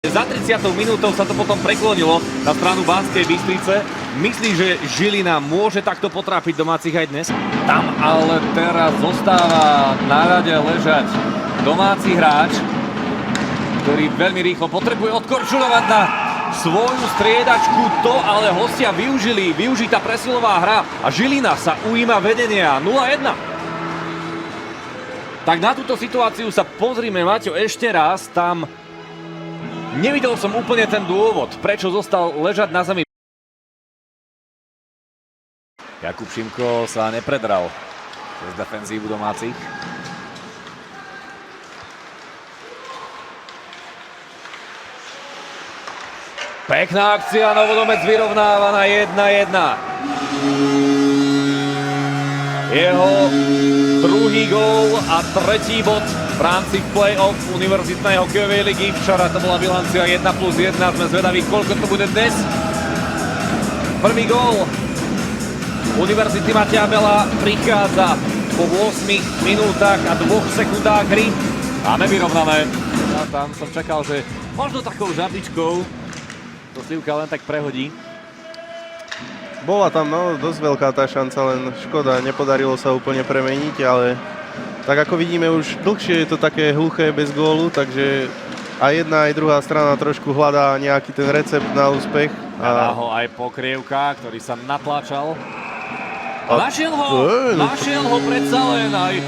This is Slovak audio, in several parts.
Za 30. minútou sa to potom preklonilo na stranu Banskej Bystrice. Myslí, že Žilina môže takto potrápiť domácich aj dnes? Tam ale teraz zostáva na rade ležať domáci hráč, ktorý veľmi rýchlo potrebuje odkorčulovať na svoju striedačku. To ale hostia využili. Využitá presilová hra a Žilina sa ujíma vedenia 0-1. Tak na túto situáciu sa pozrime, Maťo, ešte raz. Tam nevidel som úplne ten dôvod, prečo zostal ležať na zemi. Jakub Šimko sa nepredral cez defenzívu domácich. Pekná akcia, Novodomec vyrovnáva na 1-1. Jeho druhý gól a tretí bod v rámci play-off Univerzitnej hokejovej ligy. Včera to bola bilancia 1+1. Sme zvedaví, koľko to bude dnes. Prvý gól Univerzity Mateja Bela prichádza po 8 minútach a 2 sekundách hry. Máme vyrovnané. A tam som čakal, že možno takou žabičkou to Slivka len tak prehodí. Bola tam dosť veľká tá šanca, len škoda, nepodarilo sa úplne premeniť, ale tak ako vidíme už dlhšie je to také hluché bez gólu, takže aj jedna aj druhá strana trošku hľadá nejaký ten recept na úspech. Dá ho aj Pokrievka, ktorý sa natláčal. Našiel ho predsa len aj,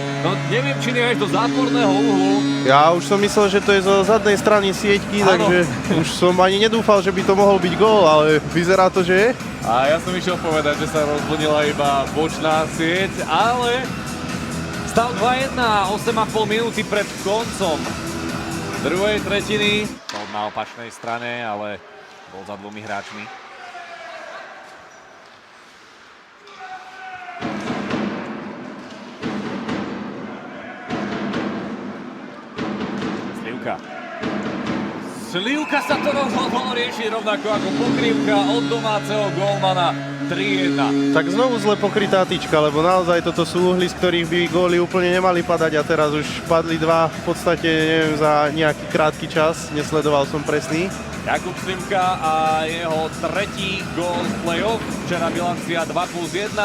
neviem, či nie až do záporného uhlu. Ja už som myslel, že to je zo zadnej strany sieťky, takže už som ani nedúfal, že by to mohol byť gól, ale vyzerá to, že je. A ja som išiel povedať, že sa rozbudila iba bočná sieť, ale stav 2-1, 8,5 minúty pred koncom druhej tretiny. Na opačnej strane, ale bol za dvomi hráčmi. Slivka sa to rozhodol riešiť rovnako ako Pokrývka od domáceho gólmana 3-1. Tak znovu zle pokrytá tyčka, lebo naozaj toto sú uhly, z ktorých by góly úplne nemali padať a teraz už padli dva v podstate, neviem, za nejaký krátky čas, nesledoval som presný. Jakub Slivka a jeho tretí gól v play-off, včera bilancia 2+1.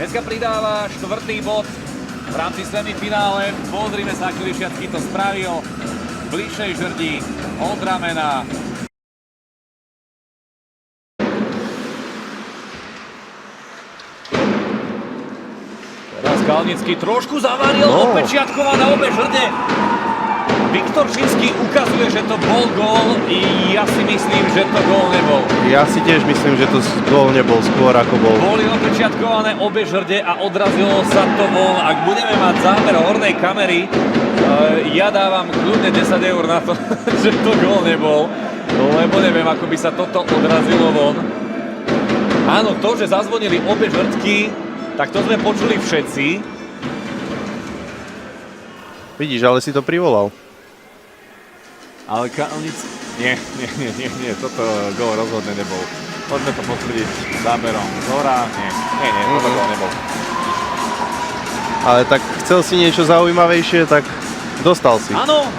Dneska pridáva štvrtý bod v rámci semifinále. Pozrime sa, ako Lišiacký to spravil. V bližšej žrdi od ramena. Teraz Kalnický trošku zavaril, opečiatkova na obe žrde. Viktor Čínsky ukazuje, že to bol gól. Ja si myslím, že to gól nebol. Ja si tiež myslím, že to gól nebol, skôr ako bol. Boli opečiatkované obe žrde a odrazilo sa to von. Ak budeme mať záber hornej kamery, ja dávam kľudne 10 eur na to, že to gól nebol, lebo neviem, ako by sa toto odrazilo von. Áno, to, že zazvonili obe žrtky, tak to sme počuli všetci. Vidíš, ale si to privolal. Ale Nie, toto gól rozhodne nebol. Poďme to potvrdiť záberom zhora. Nie, toto gól nebol. Ale tak chcel si niečo zaujímavejšie, tak dostal si. Áno.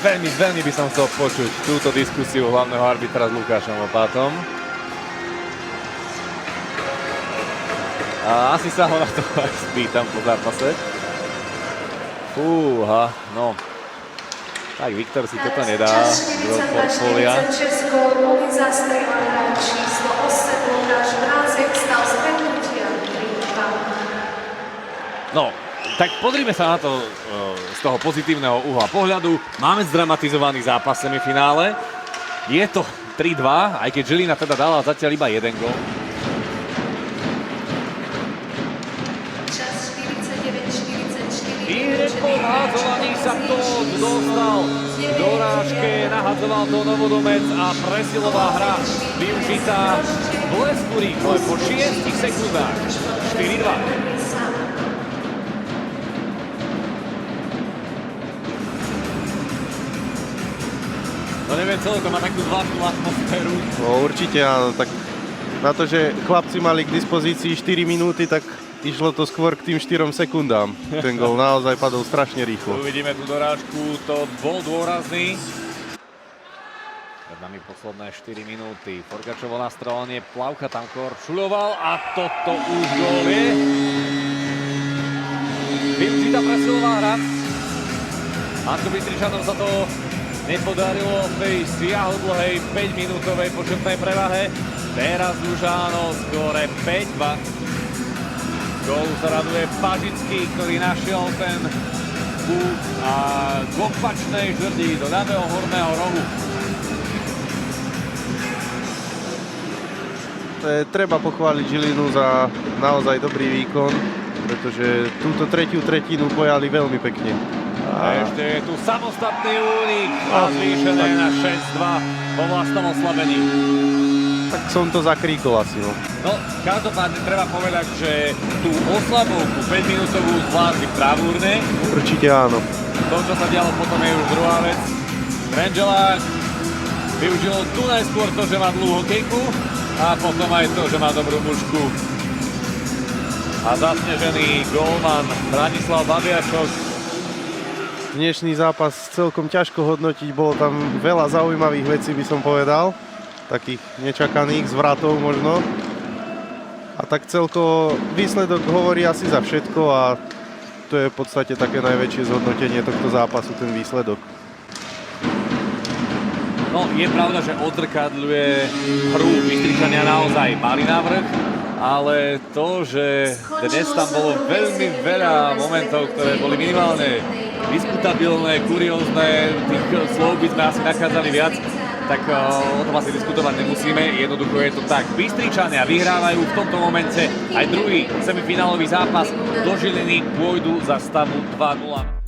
Veľmi by som chcel počuť túto diskusiu hlavného arbitra s Lukášom Opátom. A asi sa ho na to aj spýtam po zápase. Fúha, no. Tak Viktor si toto nedá do portfólia. No, tak pozrime sa na to z toho pozitívneho uhla pohľadu. Máme zdramatizovaný zápas v semifinále. Je to 3-2, aj keď Žilina teda dala zatiaľ iba jeden gól. Po hádzovaní sa to dostal k dorážke, nahadzoval to Novodomec a presilová hra využitá blesku rýchle po 6 sekundách. 4-2. No neviem, celé to má takú zvláštnu atmosféru. No určite áno, tak na to, že chlapci mali k dispozícii 4 minúty, tak išlo to skôr k tým 4 sekundám. Ten gól naozaj padol strašne rýchlo. Uvidíme tú dorážku, to bol dôrazný. Pred nami posledné 4 minúty. Forgačovo nastrelenie, Plavka tam korčuľoval a toto už gól je. Využitá presilová hra. Anko Bystričanom sa to nepodarilo v tej siahodlhej 5-minútovej početnej prevahe. Teraz už áno, skóre 5-2. Gólu sa raduje Pažický, ktorý našiel ten kút a k opačnej žrdí do ľavého horného rohu. Treba pochváliť Žilinu za naozaj dobrý výkon, pretože túto tretiu tretinu pojali veľmi pekne. A ešte je tu samostatný únik a zvýšené na 6-2 po vlastnom oslabení. Tak som to zakríkol asi, no. No, každopádne treba povedať, že tú oslavovku 5-minútovú zvládli bravúrne. Určite áno. To, čo sa dialo potom, je už druhá vec. Rangelák využil tu najskôr to, že má dlhú hokejku a potom aj to, že má dobrú mužku. A zasnežený gólman Branislav Babiašok. Dnešný zápas celkom ťažko hodnotiť, bolo tam veľa zaujímavých vecí, by som povedal. Takých nečakaných zvratov možno. A tak celkovo výsledok hovorí asi za všetko a to je v podstate také najväčšie zhodnotenie tohto zápasu, ten výsledok. No, je pravda, že odzrkadľuje hru. Bystričania naozaj mali návrh, ale to, že dnes tam bolo veľmi veľa momentov, ktoré boli minimálne diskutabilné, kuriózne, tých slov by sme asi nachádzali viac, tak o tom asi diskutovať nemusíme, jednoducho je to tak. Bystričania vyhrávajú v tomto momente aj druhý semifinálový zápas, do Žiliny pôjdu za stavu 2-0.